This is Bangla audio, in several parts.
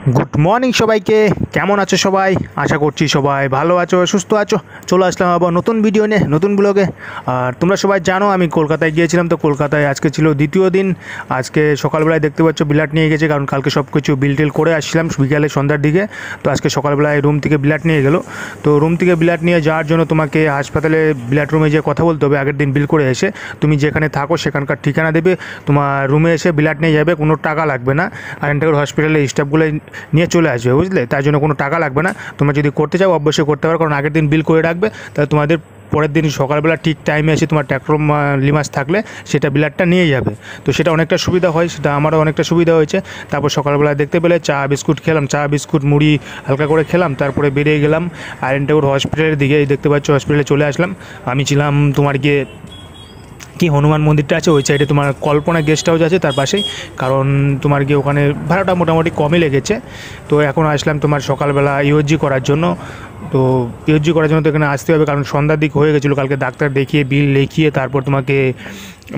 গুড মর্নিং সবাইকে। কেমন আছো সবাই? আশা করছি সবাই ভালো আছো, সুস্থ আছো। চলে আসলাম আবার নতুন ভিডিও নিয়ে, নতুন ব্লগে। আর তোমরা সবাই জানো আমি কলকাতায় গিয়েছিলাম, তো কলকাতায় আজকে ছিল দ্বিতীয় দিন। আজকে সকালবেলায় দেখতে পাচ্ছ বিলাট নিয়ে গেছে, কারণ কালকে সব কিছু বিল টিল করে আসছিলাম বিকালে সন্ধ্যার দিকে। তো আজকে সকালবেলায় রুম থেকে বিলাট নিয়ে গেলো। তো রুম থেকে বিলাট নিয়ে যাওয়ার জন্য তোমাকে হাসপাতালে বিলাট রুমে যেয়ে কথা বলতে হবে আগের দিন বিল করে এসে। তুমি যেখানে থাকো সেখানকার ঠিকানা দেবে, তোমার রুমে এসে বিলাট নিয়ে যাবে, কোনো টাকা লাগবে না। আর এন্টার হসপিটালের স্টাফগুলো নিয়ে চলে আসবে, বুঝলে? তার জন্য কোনো টাকা লাগবে না। তোমরা যদি করতে চাও অবশ্যই করতে পারো, কারণ আগের দিন বিল করে রাখবে, তাহলে তোমাদের পরের দিন সকালবেলা ঠিক টাইমে এসে তোমার ট্যাক্রোম লিমাস থাকলে সেটা বিলাটটা নিয়ে যাবে। তো সেটা অনেকটা সুবিধা হয়, সেটা আমারও অনেকটা সুবিধা হয়েছে। তারপর সকালবেলা দেখতে পেলে চা বিস্কুট খেলাম, চা বিস্কুট মুড়ি হালকা করে খেলাম, তারপরে বেরিয়ে গেলাম আয়রনটাউন হসপিটালের দিকে। দেখতে পাচ্ছ হসপিটালে চলে আসলাম। আমি ছিলাম তোমার গিয়ে কি হনুমান মন্দিরটা আছে ওই সাইডে, তোমার কল্পনা গেস্ট হাউস আছে তার পাশেই। কারণ তোমার গিয়ে ওখানে ভাড়াটা মোটামুটি কমই লেগেছে। তো এখন আসলাম তোমার সকালবেলা ইউজি করার জন্য। তো ইউজি করার জন্য তো এখানে আসতে হবে, কারণ সন্ধ্যার দিক হয়ে গেছিলো। কালকে ডাক্তার দেখিয়ে বিল লিখিয়ে তারপর তোমাকে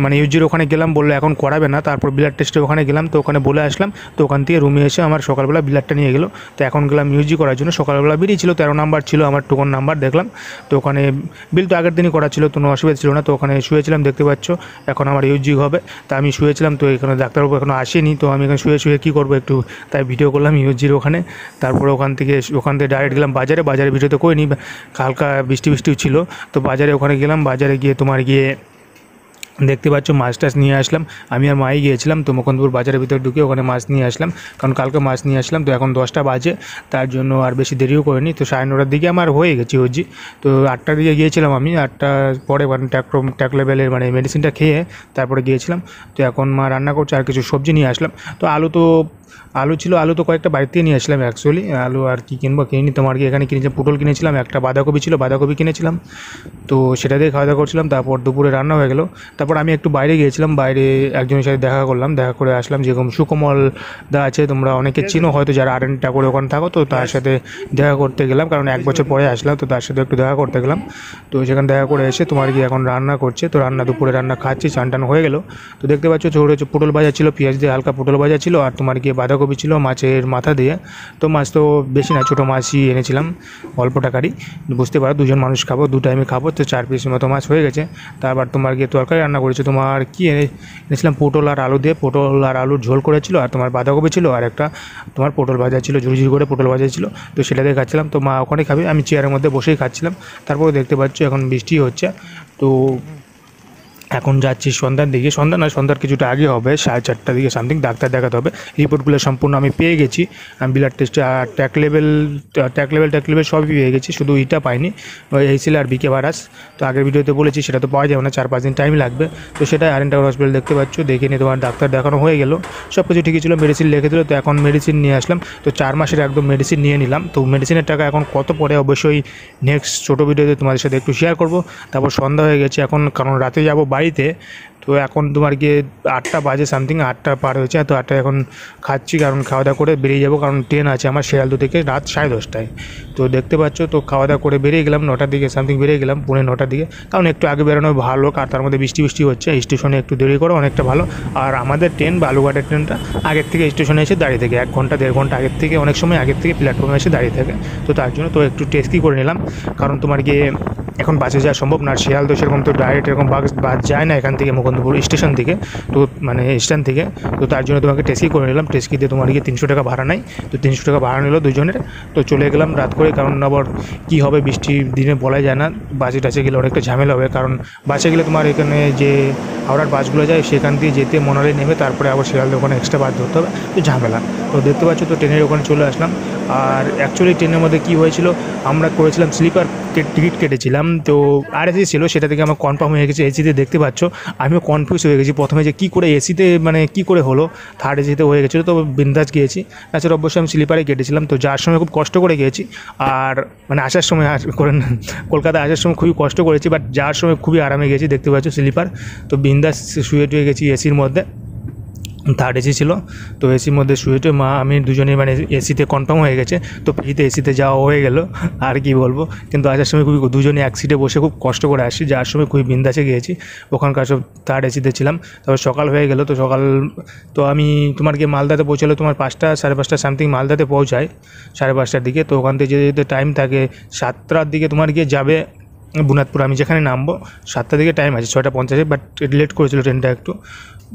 মানে ইউজির ওখানে গেলাম, বললো এখন করাবে না। তারপর ব্লাড টেস্টের ওখানে গেলাম, তো ওখানে বলে আসলাম। তো ওখান থেকে রুমে এসে আমার সকালবেলা ব্লাডটা নিয়ে গেলো। তো এখন গেলাম ইউজি করার জন্য। সকালবেলা বেরিয়েছিল 13 নাম্বার ছিল আমার টোকন নাম্বার, দেখলাম। তো ওখানে বিল তো আগের দিনই করা ছিল, কোনো অসুবিধা ছিল না। তো ওখানে শুয়েছিলাম, দেখতে পাচ্ছ এখন আমার ইউজি হবে। তা আমি শুয়েছিলাম, তো এখানে ডাক্তারবাবু এখনও আসেনি। তো আমি এখানে শুয়ে শুয়ে কী করবো, একটু তাই ভিডিও করলাম ইউজির ওখানে। তারপরে ওখান থেকে ডাইরেক্ট গেলাম বাজারে ভিডিও তো করিনি, হালকা বৃষ্টিও ছিল। তো বাজারে ওখানে গেলাম, বাজারে গিয়ে তোমার গিয়ে দেখতে পাচ্ছ মাছ টাছ নিয়ে আসলাম। আমি আর মাই গিয়েছিলাম তো মুকুন্দপুর বাজারের ভিতরে ঢুকে ওখানে মাছ নিয়ে আসলাম, কারণ কালকে মাছ নিয়ে আসলাম। তো এখন 10টা বাজে, তার জন্য আর বেশি দেরিও করিনি। তো 9:30টার দিকে আমার হয়ে গেছে ওজি। তো 8টার দিকে গিয়েছিলাম আমি, 8টার পরে মানে ট্যাক লেভেলের মানে মেডিসিনটা খেয়ে তারপরে গিয়েছিলাম। তো এখন মা রান্না করছে, আর কিছু সবজি নিয়ে আসলাম। তো আলু ছিল, আলু তো কয়েকটা বাড়ি থেকে নিয়ে আসলাম অ্যাকচুয়ালি। আলু আর কি কিনবো, কিনিনি। তোমার কি এখানে কিনেছিলাম পটল কিনেছিলাম, একটা বাঁধাকপি ছিল, বাঁধাকপি কিনেছিলাম। তো সেটা দিয়ে খাওয়া দাওয়া করছিলাম। তারপর দুপুরে রান্না হয়ে গেলো। তারপর আমি একটু বাইরে গিয়েছিলাম, বাইরে একজনের সাথে দেখা করলাম, দেখা করে আসলাম। যেরকম সুকমল দা আছে, তোমরা অনেকে চিনো হয়তো যারা আর এন ঠাকুরের ওখানে থাকো। তো তার সাথে দেখা করতে গেলাম, কারণ 1 বছর পরে আসলাম। তো তার সাথে একটু দেখা করতে গেলাম। তো সেখানে দেখা করে এসে তোমার কি এখন রান্না করছে। তো দুপুরে রান্না খাচ্ছি, চান টান হয়ে গেলো। তো দেখতে পাচ্ছ ছোটো পটল ভাজা ছিল, পেঁয়াজ দিয়ে হালকা পটল ভাজা ছিল, আর তোমার গিয়ে বাঁধাকপি ছিল মাছের মাথা দিয়ে। তো মাছ তো বেশি না, ছোটো মাছই এনেছিলাম, অল্প টাকারই। বুঝতে পারো 2জন মানুষ খাবো, 2 টাইমে খাবো, তো 4 পিসের মতো মাছ হয়ে গেছে। তারপর তোমার গিয়ে তরকারি রান্না করেছে। তোমার কি এনেছিলাম পটল আর আলু দিয়ে, পটল আর আলুর ঝোল করেছিল, আর তোমার বাঁধাকপি ছিল, আর একটা তোমার পটল ভাজা ছিল, ঝুড়ি করে পটল ভাজা ছিল। তো সেটা দিয়ে খাচ্ছিলাম। তো মা ওখানে খাবে, আমি চেয়ারের মধ্যে বসেই খাচ্ছিলাম। তারপরে দেখতে পাচ্ছ এখন বৃষ্টি হচ্ছে। তো এখন যাচ্ছি সন্ধ্যার দিকে, সন্ধ্যার কিছুটা আগে হবে, 4:30টার দিকে সামথিং ডাক্তার দেখাতে হবে। রিপোর্টগুলো সম্পূর্ণ আমি পেয়ে গেছি, আমি ব্লাড টেস্টে আর ট্যাক লেভেল সবই পেয়ে গেছি, শুধু ইটা পাইনি, ওই এইসিল আর বিকে ভাইরাস। তো আগের ভিডিওতে বলেছি সেটা তো পাওয়া যাবে না, 4-5 দিন টাইম লাগবে। তো সেটাই আর এন টাউন হসপিটাল দেখতে পাচ্ছ, দেখে নিয়ে তোমার ডাক্তার দেখানো হয়ে গেল, সব কিছু ঠিকই ছিল, মেডিসিন লিখে দিল। তো এখন মেডিসিন নিয়ে আসলাম। তো 4 মাসের একদম মেডিসিন নিয়ে নিলাম। তো মেডিসিনের টাকা এখন কত পড়ে অবশ্যই নেক্সট ছোটো ভিডিওতে তোমাদের সাথে একটু শেয়ার করব। তারপর সন্ধ্যা হয়ে গেছে এখন, কারণ রাতে যাব বাড়িতে। তো এখন তোমার গিয়ে 8টা বাজে সামথিং, 8টা পার হয়েছে। তো 8টায় এখন খাচ্ছি, কারণ খাওয়া দাওয়া করে বেরিয়ে যাবো, কারণ ট্রেন আছে আমার শিয়ালদহ থেকে রাত 10:30টায়। তো দেখতে পাচ্ছ, তো খাওয়া দাওয়া করে বেরিয়ে গেলাম 9টার দিকে সামথিং, বেরিয়ে গেলাম 9:45-টার দিকে, কারণ একটু আগে বেরোনো ভালো। আর তার মধ্যে বৃষ্টি হচ্ছে, স্টেশনে একটু দেরি করে অনেকটা ভালো। আর আমাদের ট্রেন বালুঘাটের ট্রেনটা আগের থেকে স্টেশনে এসে দাঁড়িয়ে থাকে 1 ঘন্টা 1.5 ঘন্টা আগের থেকে, অনেক সময় আগের থেকে প্ল্যাটফর্মে এসে দাঁড়িয়ে থাকে। তো তার জন্য তো একটু টেস্টই করে নিলাম, কারণ তোমার গিয়ে এখন বাসে যাওয়া সম্ভব না। আর শিয়ালদহ সেরকম তো ডাইরেক্ট এরকম বাস যায় না এখান থেকে মুকুন্দপুর স্টেশন থেকে, তো মানে স্ট্যান্ড থেকে। তো তার জন্য তোমাকে টেস্কি করে নিলাম। টেস্কি দিয়ে তোমার গিয়ে 300 টাকা ভাড়া নেয়। তো 300 টাকা ভাড়া নিল 2জনের। তো চলে গেলাম রাত করে, কারণ আবার কী হবে বৃষ্টির দিনে বলা যায় না, বাসে টাসে গেলে অনেকটা ঝামেলা হবে। কারণ বাসে গেলে তোমার এখানে যে হাওড়ার বাসগুলো যায় সেখান দিয়ে যেতে মনালি নেমে তারপরে আবার শিয়ালদহ ওখানে এক্সট্রা বাস ধরতে হবে, তো ঝামেলা। তো দেখতে পাচ্ছ, তো ট্রেনের ওখানে চলে আসলাম। আর অ্যাকচুয়ালি ট্রেনের মধ্যে কী হয়েছিল, আমরা করেছিলাম স্লিপার টিকিট কেটেছিলাম। তো আর এসি ছিল, সেটা থেকে আমার কনফার্ম হয়ে গেছে এসিতে। দেখতে পাচ্ছ আমিও কনফিউজ হয়ে গেছি প্রথমে, যে কী করে এসিতে মানে কী করে হলো, থার্ড এসিতে হয়ে গেছিলো। তো বিন্দাস গিয়েছি। তাছাড়া অবশ্যই আমি স্লিপারে কেটেছিলাম। তো যাওয়ার সময় খুব কষ্ট করে গিয়েছি, আর মানে আসার সময় কলকাতায় আসার সময় খুবই কষ্ট করেছি, বাট যাওয়ার সময় খুবই আরামে গেছি। দেখতে পাচ্ছ স্লিপার, তো বিন্দাস শুয়ে টুয়ে গেছি এসির মধ্যে। থার্ড এসি ছিল। তো এসির মধ্যে শুয়েটে মা আমি দুজনেই মানে এসিতে কনফার্ম হয়ে গেছে, তো ফ্রিতে এসিতে যাওয়া হয়ে গেল। আর কি বলবো, কিন্তু আসার সময় খুবই দুজনে এক সিটে বসে খুব কষ্ট করে আসছি, যাওয়ার সময় খুবই বিন্দাসে গিয়েছি, ওখানকার সব থার্ড এসিতে ছিলাম। তারপর সকাল হয়ে গেল, তো সকাল তো আমি তোমার গিয়ে মালদাতে পৌঁছালো তোমার 5টা 5:30 সামথিং মালদাতে পৌঁছায় 5:30টার দিকে। তো ওখান থেকে যেতে যেতে টাইম থাকে 7টার দিকে তোমার গিয়ে যাবে বুনাদপুর। আমি যেখানে নামবো 7টার দিকে টাইম আছে, 6:50, বাট লেট করেছিল ট্রেনটা একটু,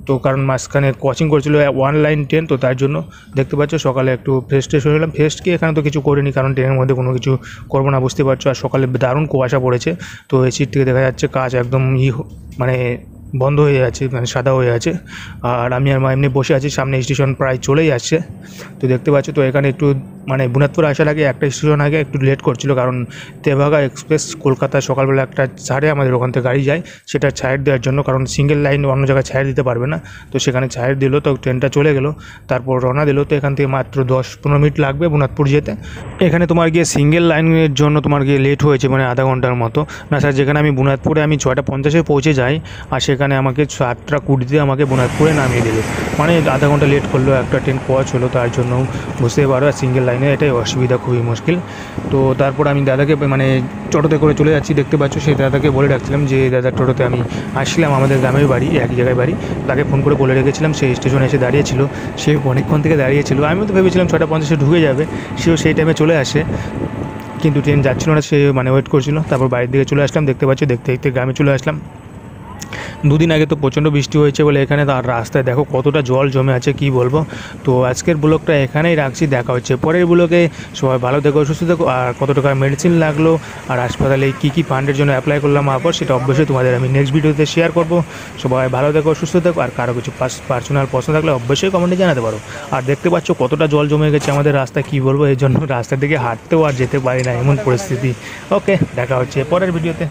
তো কারণ মাঝখানে কোচিং করেছিল 1 লাইন ট্রেন, তো তার জন্য দেখতে পাচ্ছ সকালে একটু ফ্রেশ ট্রেশ হয়ে গেলাম। ফ্রেশ কি এখানে তো কিছু করিনি, কারণ ট্রেনের মধ্যে কোনো কিছু করবো না, বুঝতে পারছো। আর সকালে দারুণ কুয়াশা পড়েছে, তো এই সিট থেকে দেখা যাচ্ছে কাজ একদম মানে বন্ধ হয়ে আছে, মানে সাদা হয়ে আছে। আর আমি আর মা এমনি বসে আছি, সামনে স্টেশন প্রায় চলেই আসছে, তো দেখতে পাচ্ছ। তো এখানে একটু মানে বুনাদপুর আসার আগে একটা স্টেশন আগে একটু লেট করছিল, কারণ তেভাগা এক্সপ্রেস কলকাতায় সকালবেলা একটা ছাড়ে আমাদের ওখান থেকে গাড়ি যায়, সেটা ছাড় দেওয়ার জন্য, কারণ সিঙ্গেল লাইন অন্য জায়গায় ছাড় দিতে পারবে না, তো সেখানে ছাড় দিল। তো ট্রেনটা চলে গেল, তারপর রওনা দিল। তো এখান থেকে মাত্র 10-15 মিনিট লাগবে বুনাদপুর যেতে। এখানে তোমার গিয়ে সিঙ্গেল লাইনের জন্য তোমার গিয়ে লেট হয়েছে মানে আধা ঘন্টার মতো। না স্যার, যেখানে আমি বুনাদপুরে আমি 6:50 পৌঁছে যাই, আর সেখানে আমাকে 7:20 আমাকে বুনাদপুরে নামিয়ে দিল, মানে আধা ঘন্টা লেট করলো। একটা ট্রেন কোচ হলো, তার জন্য বুঝতেই পারো। আর সিঙ্গেল লাইনে এটাই অসুবিধা, খুবই মুশকিল। তো তারপর আমি দাদাকে মানে টোটোতে করে চলে যাচ্ছি, দেখতে পাচ্ছ। সেই দাদাকে বলে রাখছিলাম যে দাদা টোটোতে আমি আসলাম, আমাদের গ্রামের বাড়ি একই জায়গায় বাড়ি। তাকে ফোন করে বলে রেখেছিলাম, সেই স্টেশনে এসে দাঁড়িয়েছিল, সে অনেকক্ষণ থেকে দাঁড়িয়েছিল। আমিও তো ভেবেছিলাম 6:50 ঢুকে যাবে, সেও সেই টাইমে চলে আসে, কিন্তু ট্রেন যাচ্ছিল না, সে মানে ওয়েট করছিল। তারপর বাড়ির দিকে চলে আসলাম, দেখতে পাচ্ছ, দেখতে দেখতে গ্রামে চলে আসলাম। দুদিন আগে তো প্রচণ্ড বৃষ্টি হয়েছে বলে এখানে তার রাস্তায় দেখো কতটা জল জমে আছে, কি বলবো। তো আজকের ব্লগটা এখানেই রাখছি, দেখা হচ্ছে পরের ব্লগে। সবাই ভালো থেকো, সুস্থ থেকো। আর কত টাকা মেডিসিন লাগলো আর হাসপাতালে কী ফান্ডের জন্য অ্যাপ্লাই করলাম আবার, সেটা অবশ্যই তোমাদের আমি নেক্সট ভিডিওতে শেয়ার করব। সবাই ভালো থেকো, সুস্থ থেকো। আর কারো কিছু পার্সোনাল প্রশ্ন থাকলে অবশ্যই কমেন্টে জানাতে পারো। আর দেখতে পাচ্ছ কতটা জল জমে গেছে আমাদের রাস্তায়, কী বলবো, এই জন্য রাস্তার দিকে হাঁটতেও আর যেতে পারি না, এমন পরিস্থিতি। ওকে, দেখা হচ্ছে পরের ভিডিওতে।